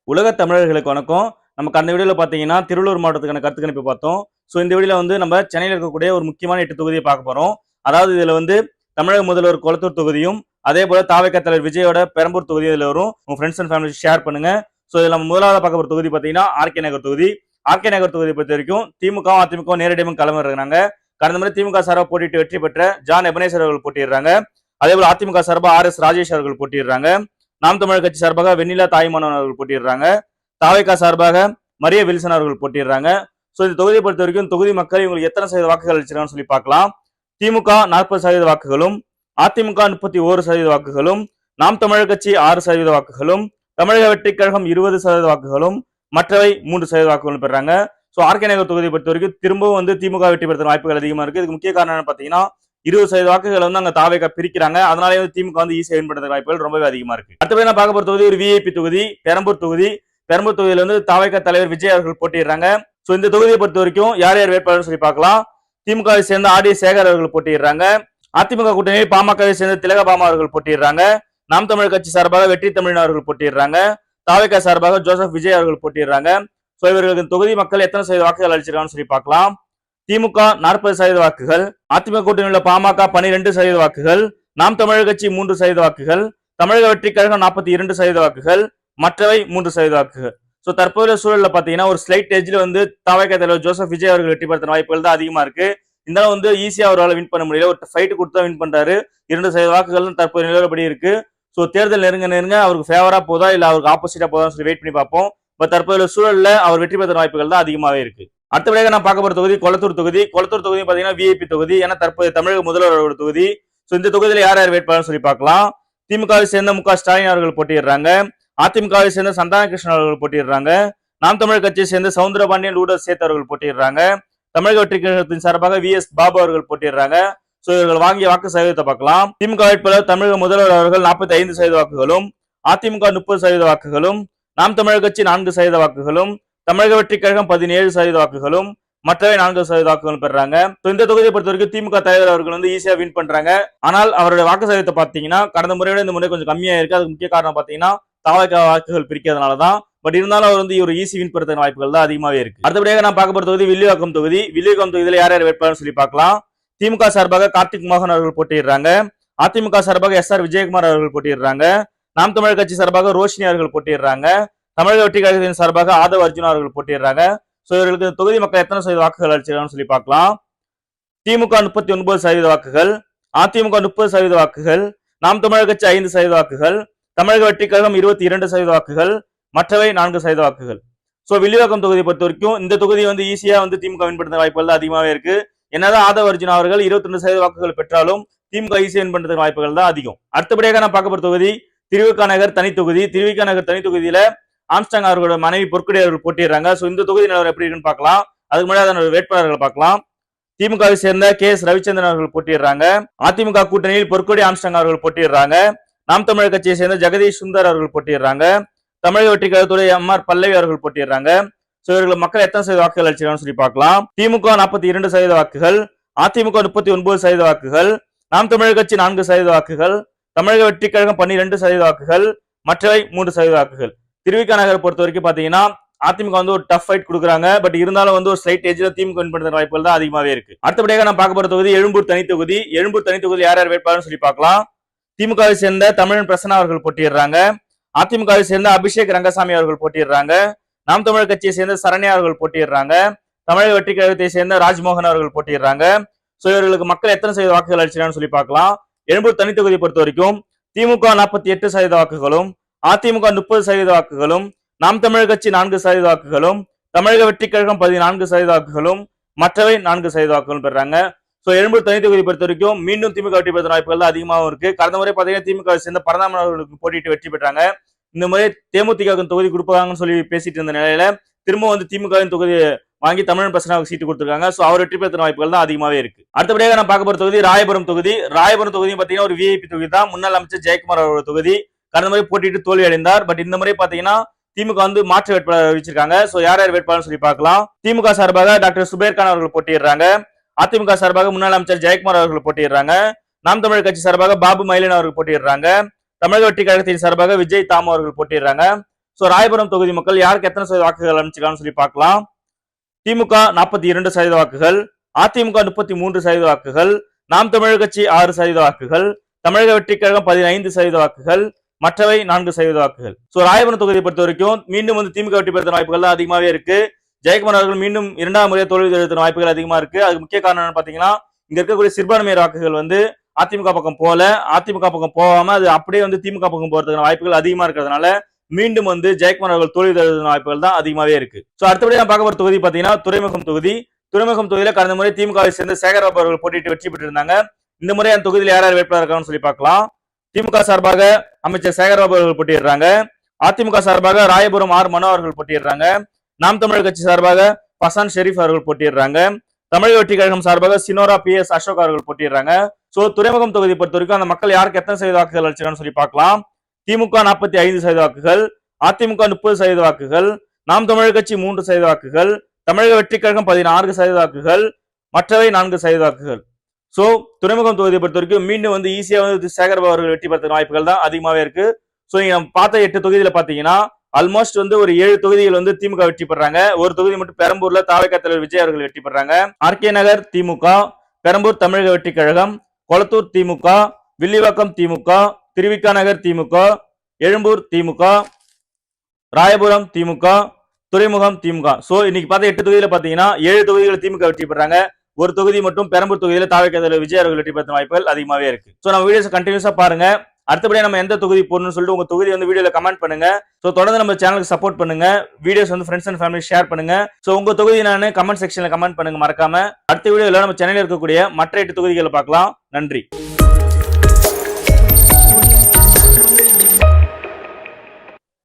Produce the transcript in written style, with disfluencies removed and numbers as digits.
உலக தமிழர்களுக்கு வணக்கம். நம்ம கடந்த வீடியோல பார்த்தீங்கன்னா, திருவள்ளூர் மாவட்டத்துக்கான கருத்து கணிப்பு பார்த்தோம். இந்த வீடியோல நம்ம சென்னையில இருக்கக்கூடிய ஒரு முக்கியமான 8 தொகுதியை பார்க்க போறோம். அதாவது இதுல தமிழக முதல்வர் கொளத்தூர் தொகுதியும், அதேபோல தாவேகா தலைவர் விஜயோட பெரம்பூர் தொகுதியும் இதுல வரும். உங்க ஃப்ரெண்ட்ஸ் அண்ட் ஃபேமிலி ஷேர் பண்ணுங்க. இதுல நம்ம முதலாவது பார்க்க போற தொகுதி பார்த்தீங்கன்னா, ஆர்கே நகர் தொகுதி. ஆர்கே நகர் தொகுதியை பொறுத்த வரைக்கும் திமுக, அதிமுக நேரடியாக களமிறங்குறாங்க. கடந்த முறை திமுக சார்பாக போட்டியிட்டு வெற்றி பெற்ற ஜான் எபனேசர் அவர்கள் போட்டியிடுறாங்க. அதேபோல அதிமுக சார்பாக RS ராஜேஷ் அவர்கள் போட்டியிடுறாங்க. நாம் தமிழர் கட்சி சார்பாக வெண்ணிலா தாய்மானவன் அவர்கள் போட்டியிடுறாங்க. தாவேகா சார்பாக மரிய வில்சன் அவர்கள் போட்டியிடுறாங்க. இந்த தொகுதியை பொறுத்த வரைக்கும் தொகுதி மக்கள் இவங்களுக்கு எத்தனை சதவீத வாக்குகள் அளிச்சிருக்காங்கன்னு சொல்லி பார்க்கலாம். திமுக 40% வாக்குகளும், அதிமுக 31% வாக்குகளும், நாம் தமிழர் கட்சி 6% வாக்குகளும், தமிழக வெற்றி கழகம் 20% வாக்குகளும், மற்றவை 3% வாக்குகளும் பெறாங்க. ஆர்கே நகர் தொகுதியை பொறுத்த வரைக்கும் திரும்பவும் திமுக வெற்றி பெறுற வாய்ப்புகள் அதிகமா இருக்கு. இதுக்கு முக்கிய காரணம் என்ன பாத்தீங்கன்னா, 20% வாக்குகள் அங்க தாவேகா பிரிக்கிறாங்க. அதனாலே திமுக ஈஸியா வின் பண்ற வாய்ப்புகள் ரொம்பவே அதிகமா இருக்கு. அடுத்தபடி நான் பார்க்க போற தொகுதி ஒரு விஐபி தொகுதி, பெரம்பூர் தொகுதி. பெரம்பூர் தொகுதியில தாவேகா தலைவர் விஜய் அவர்கள் போட்டியிடுறாங்க. இந்த தொகுதியை பொறுத்த வரைக்கும் யார் யார் வேட்பாளர் சொல்லி பார்க்கலாம். திமுகவை சேர்ந்த ஆர் டி சேகர் அவர்கள் போட்டியிடுறாங்க. அதிமுக கூட்டணியில் பாமகவை சேர்ந்த திலகபாமா அவர்கள் போட்டியிடுறாங்க. நாம் தமிழர் கட்சி சார்பாக வெற்றி தமிழன் அவர்கள் போட்டியிடுறாங்க. தாவேகா சார்பாக ஜோசப் விஜய் அவர்கள் போட்டியிடுறாங்க. இவர்களுக்கு தொகுதி மக்கள் எத்தனை சதவீத வாக்குகள் அளிச்சிருக்காங்கன்னு சொல்லி பார்க்கலாம். திமுக 40% வாக்குகள், அதிமுக கூட்டணியில் உள்ள பாமக 12% வாக்குகள், நாம் தமிழர் கட்சி 3% வாக்குகள், தமிழக வெற்றி கழகம் 42% வாக்குகள், மற்றவை 3% வாக்குகள். தற்போதைய சூழல்ல பாத்தீங்கன்னா ஒரு ஸ்லைட் எட்ஜ்ல தாவேகா தலைவர் ஜோசப் விஜய் அவர்கள் வெற்றி பெறுற வாய்ப்புகள் தான் அதிகமா இருக்கு. இருந்தாலும் ஈஸியா அவரால் வின் பண்ண முடியல. ஒரு ஃபைட் கொடுத்தா வின் பண்றாரு. 2% வாக்குகள் தற்போதைய நிலவரப்படி இருக்கு. தேர்தல் நெருங்க அவருக்கு ஃபேவரா போதா இல்ல அவருக்கு ஆப்போசிட்டா போதான்னு சொல்லி வெயிட் பண்ணி பார்ப்போம். தற்போதைய சூழல்ல அவர் வெற்றி பெறுற வாய்ப்புகள் தான் அதிகமாவே இருக்கு. அடுத்தபடியாக நான் பார்க்க போற தொகுதி கொளத்தூர் தொகுதி. கொளத்தூர் தொகுதி பாத்தீங்கன்னா விஐபி தொகுதி. ஏன்னா தற்போதைய தமிழக முதல்வரோட தொகுதி. இந்த தொகுதியில யார் யார் வேட்பாளர் சொல்லி பார்க்கலாம். திமுகவை சேர்ந்த மு க ஸ்டாலின் அவர்கள் போட்டியிடுறாங்க. அதிமுகவை சேர்ந்த சந்தான கிருஷ்ணன் அவர்கள் போட்டியிடுறாங்க. நாம் தமிழர் கட்சியை சேர்ந்த சவுந்தரபாண்டியன் லூடர் சேத் அவர்கள் போட்டியிடுறாங்க. தமிழக வெற்றி கழகத்தின் சார்பாக VS பாபு அவர்கள் போட்டியிடுறாங்க. இவர்கள் வாங்கிய வாக்கு சதவீதத்தை பார்க்கலாம். திமுக வேட்பாளர் தமிழக முதல்வர் அவர்கள் 45% வாக்குகளும், அதிமுக 30% வாக்குகளும், நாம் தமிழர் கட்சி 4% வாக்குகளும், தமிழக வெற்றி கழகம் 17% வாக்குகளும், மற்றவை 4% வாக்குகளும் பெறாங்க. இந்த தொகுதியை பொறுத்த வரைக்கும் திமுக தலைவர் அவர்கள் ஈஸியா வின் பண்றாங்க. ஆனால் அவருடைய வாக்கு சதவீதத்தை பாத்தீங்கன்னா கடந்த முறையோட இந்த முறை கொஞ்சம் கம்மியா இருக்கு. அதுக்கு முக்கிய காரணம் பாத்தீங்கன்னா தாவேகா வாக்குகள் பிரிக்கிறதுனாலதான். இருந்தாலும் அவர் ஒரு ஈஸி வின் பெறுற வாய்ப்புகள் தான் அதிகமாவே இருக்கு. அடுத்தபடியாக நான் பார்க்க போற தொகுதி வில்லிவாக்கம் தொகுதி. வில்லிவாக்கம் தொகுதியில யார் யார் வேட்பாளர் சொல்லி பார்க்கலாம். திமுக சார்பாக கார்த்திக் மோகன் அவர்கள் போட்டியிடுறாங்க. அதிமுக சார்பாக SR விஜயகுமார் அவர்கள் போட்டியிடுறாங்க. நாம் தமிழர் கட்சி சார்பாக ரோஷினி அவர்கள் போட்டியிடுறாங்க. தமிழக வெற்றி கழகத்தின் சார்பாக ஆதவ் அர்ஜுனா அவர்கள் போட்டியிடுறாங்க. இவர்களுக்கு தொகுதி மக்கள் எத்தனை சதவீத வாக்குகள் அளிச்சிருக்காங்கன்னு சொல்லி பார்க்கலாம். திமுக 39% வாக்குகள், அதிமுக 30% வாக்குகள், நாம் தமிழர் கட்சி 5% வாக்குகள், தமிழக வெற்றி கழகம் 22% வாக்குகள், மற்றவை 4% வாக்குகள். வில்லிவாக்கம் தொகுதியை பொறுத்த வரைக்கும் இந்த தொகுதி ஈஸியா திமுக வின் பண்ற வாய்ப்புகள் தான் அதிகமாவே இருக்கு. என்னதான் ஆதவ் அர்ஜுனா அவர்கள் 22% வாக்குகள் பெற்றாலும் திமுக ஈஸியா வின் பண்ற வாய்ப்புகள் தான் அதிகம். அடுத்தபடியாக நான் பார்க்க போற தொகுதி திருவிக நகர் தனி தொகுதி. திருவிக நகர் தனி தொகுதியில ஆம்ஸ்டாங் அவர்களோட மனைவி பொற்கொடி அவர்கள் போட்டியிடுறாங்க. இந்த தொகுதி நிலவரம் எப்படி இருக்குன்னு பார்க்கலாம். அதுக்கு முன்னாடி அதனோட வேட்பாளர்களை பார்க்கலாம். திமுகவை சேர்ந்த KS ரவிச்சந்திரன் அவர்கள் போட்டியிடுறாங்க. அதிமுக கூட்டணியில் பொற்கொடி ஆம்ஸ்டாங் அவர்கள் போட்டியிடுறாங்க. நாம் தமிழர் கட்சியை சேர்ந்த ஜெகதீஷ் சுந்தர் அவர்கள் போட்டியிடுறாங்க. தமிழக வெற்றி கழகத்துடைய MR பல்லவி அவர்கள் போட்டியிடுறாங்க. இவர்கள் மக்கள் எத்தனை சதவீத வாக்குகள் அளிச்சிருக்காங்கன்னு சொல்லி பார்க்கலாம். திமுக 42% வாக்குகள், அதிமுக 39% வாக்குகள், நாம் தமிழர் கட்சி 4% வாக்குகள், தமிழக வெற்றி கழகம் 12% வாக்குகள், மற்றவை 3% வாக்குகள். திருவிக நகரை பொறுத்த வரைக்கும் பாத்தீங்கன்னா அதிமுக ஒரு டஃப் ஃபைட் கொடுக்குறாங்க. இருந்தாலும் ஒரு ஸ்லைட் எட்ஜ்ல திமுக வின் பண்ற வாய்ப்புகள் தான் அதிகமாவே இருக்கு. அடுத்தபடியாக நான் பார்க்க போற தொகுதி எழும்பூர் தனி தொகுதி. எழும்பூர் தனி தொகுதி யார் யார் வேட்பாளர் சொல்லி பார்க்கலாம். திமுகவை சேர்ந்த தமிழன் பிரசன்னா அவர்கள் போட்டியிடுறாங்க. அதிமுகவை சேர்ந்த அபிஷேக் ரங்கசாமி அவர்கள் போட்டியிடுறாங்க. நாம் தமிழர் கட்சியை சேர்ந்த சரண்யா அவர்கள் போட்டியிடுறாங்க. தமிழக வெற்றி கழகத்தை சேர்ந்த ராஜ்மோகன் அவர்கள் போட்டியிடுறாங்க. இவர்களுக்கு மக்கள் எத்தனை சதவீத வாக்குகள் அளிச்சிருக்காங்கன்னு சொல்லி பார்க்கலாம். எழும்பூர் தனி தொகுதியை பொறுத்த வரைக்கும் திமுக 48% வாக்குகளும், அதிமுக 30% வாக்குகளும், நாம் தமிழர் கட்சி 4% வாக்குகளும், தமிழக வெற்றி கழகம் 14% வாக்குகளும், மற்றவை 4% வாக்குகளும் பெறாங்க. எழும்பூர் தனி தொகுதி பொறுத்த வரைக்கும் மீண்டும் திமுக வெற்றி பெறுற வாய்ப்புகள் தான் அதிகமாகவும் இருக்கு. கடந்த முறை பாத்தீங்கன்னா திமுக சேர்ந்த பரந்தாமன் அவர்களுக்கு போட்டிட்டு வெற்றி பெற்றாங்க. இந்த முறை தேமுதிக தொகுதி கொடுப்பாங்கன்னு சொல்லி பேசிட்டு இருந்த நிலையில திரும்ப திமுகவின் தொகுதி வாங்கி தமிழ் பிரசனாவுக்கு சீட்டு கொடுத்திருக்காங்க. அவர் வெற்றி பெறுற வாய்ப்புகள் தான் அதிகமாவே இருக்கு. அடுத்தபடியாக நான் பார்க்க போற தொகுதி ராயபுரம் தொகுதி. ராயபுரம் தொகுதி பாத்தீங்கன்னா ஒரு விஐபி தொகுதி தான். முன்னாள் அமைச்சர் ஜெயக்குமார் அவரோட தொகுதி. கடந்த முறை போட்டிட்டு தோல்வி அடைந்தார். இந்த முறை பாத்தீங்கன்னா திமுக மாற்று வேட்பாளர் அறிவிச்சிருக்காங்க. யார் யார் வேட்பாளர் சொல்லி பார்க்கலாம். திமுக சார்பாக டாக்டர் சுபேர் கான் அவர்கள் போட்டியிடுறாங்க. அதிமுக சார்பாக முன்னாள் அமைச்சர் ஜெயக்குமார் அவர்கள் போட்டியிடுறாங்க. நாம் தமிழர் கட்சி சார்பாக பாபு மயிலன் அவர்கள் போட்டியிடுறாங்க. தமிழக வெற்றி கழகத்தின் சார்பாக விஜய் தாமு அவர்கள் போட்டியிடுறாங்க. சோ ராயபுரம் தொகுதி மக்கள் யாருக்கு எத்தனை சதவீத வாக்குகள் அளிச்சிருக்காங்கன்னு சொல்லி பார்க்கலாம். திமுக 42% வாக்குகள், அதிமுக 33% வாக்குகள், நாம் தமிழர் கட்சி 6% வாக்குகள், தமிழக வெற்றிக் கழகம் 15% வாக்குகள், மற்றவை 4% வாக்குகள். சோ ராயபுரம் தொகுதியை பொறுத்த வரைக்கும் மீண்டும் வந்து திமுக வெற்றி பெறுற வாய்ப்புகள் தான் அதிகமாவே இருக்கு. ஜெயக்குமார் அவர்கள் மீண்டும் 2வது முறையாக தோல்வி தழுவின வாய்ப்புகள் அதிகமா இருக்கு. அதுக்கு முக்கிய காரணம் என்னன்னு பாத்தீங்கன்னா, இங்க இருக்கக்கூடிய சிறுபான்மையர் வாக்குகள் வந்து அதிமுக பக்கம் போல, அதிமுக பக்கம் போகாம அது அப்படியே வந்து திமுக பக்கம் போறதுக்கான வாய்ப்புகள் அதிகமா இருக்கிறதுனால மீண்டும் வந்து ஜெயக்குமார் அவர்கள் தோல்வி தழுவின வாய்ப்புகள் தான் அதிகமாவே இருக்கு. சோ அடுத்தபடி நான் பார்க்க போற தொகுதி பாத்தீங்கன்னா துறைமுகம் தொகுதி. துறைமுகம் தொகுதியில கடந்த முறை திமுகவை சேர்ந்த சேகர்பாபு அவர்கள் போட்டியிட்டு வெற்றி பெற்றிருந்தாங்க. இந்த முறை அந்த தொகுதியில் யார் யார் வேட்பாளர் இருக்காங்கன்னு சொல்லி பார்க்கலாம். திமுக சார்பாக அமைச்சர் சேகர்பாபு அவர்கள் போட்டியிடுறாங்க. அதிமுக சார்பாக ராயபுரம் ஆர் மனோ அவர்கள் போட்டியிடுறாங்க. நாம் தமிழர் கட்சி சார்பாக பசான் ஷெரீப் அவர்கள் போட்டியிடுறாங்க. தமிழக வெற்றிக் கழகம் சார்பாக சினோரா PS அசோக் அவர்கள் போட்டியிடுறாங்க. சோ துறைமுகம் தொகுதி பொறுத்த வரைக்கும் அந்த மக்கள் யாருக்கு எத்தனை சதவீத வாக்குகள் அளிச்சிருக்காங்கன்னு சொல்லி பார்க்கலாம். திமுக 45% வாக்குகள், அதிமுக 30% வாக்குகள், நாம் தமிழர் கட்சி 3% வாக்குகள், தமிழக வெற்றிக் கழகம் 16% வாக்குகள், மற்றவை 4% வாக்குகள். சோ துறைமுகம் தொகுதியை பொறுத்த வரைக்கும் மீண்டும் வந்து ஈஸியா வந்து சேகர்பாபு அவர்கள் வெற்றி பெற வாய்ப்புகள் தான் அதிகமாவே இருக்கு. சோ நீங்க நம்ம பார்த்த 8 தொகுதியில பாத்தீங்கன்னா ஆல்மோஸ்ட் வந்து ஒரு 7 தொகுதிகள் வந்து திமுக வெற்றி பெறாங்க. ஒரு தொகுதி மட்டும் பெரம்பூர்ல தாவேகா தலைவர் விஜய் அவர்கள் வெற்றி பெறாங்க. ஆர்கே நகர் திமுக, பெரம்பூர் தமிழக வெற்றிக் கழகம், கொளத்தூர் திமுக, வில்லிவாக்கம் திமுக, திருவிக்கா நகர் திமுக, எழும்பூர் திமுக, ராயபுரம் திமுக, துறைமுகம் திமுக. சோ இன்னைக்கு பார்த்த 8 தொகுதியில பாத்தீங்கன்னா 7 தொகுதிகள் திமுக வெற்றி பெறாங்க. ஒரு தொகுதி மட்டும் பெரம்பூர் தொகுதியில தாவேகா தலைவர் விஜய் அவர்கள் வெற்றி பெற வாய்ப்புகள் அதிகமாவே இருக்கு. சோ நம்ம வீடியோஸ் கண்டினியூஸா பாருங்க. அடுத்தபடியா நம்ம எந்த தொகுதி போடணும்னு சொல்லிட்டு உங்க தொகுதி வந்து வீடியோல கமெண்ட் பண்ணுங்க. சோ தொடர்ந்து நம்ம சேனலுக்கு சப்போர்ட் பண்ணுங்க. வீடியோஸ் வந்து ஃப்ரெண்ட்ஸ் அண்ட் ஃபேமிலி ஷேர் பண்ணுங்க. சோ உங்க தொகுதி நான் கமெண்ட் செக்ஷன்ல கமெண்ட் பண்ணுங்க மறக்காம. அடுத்த வீடியோல நம்ம சென்னையில இருக்கக்கூடிய மற்ற 8 தொகுதிகளை பார்க்கலாம். நன்றி.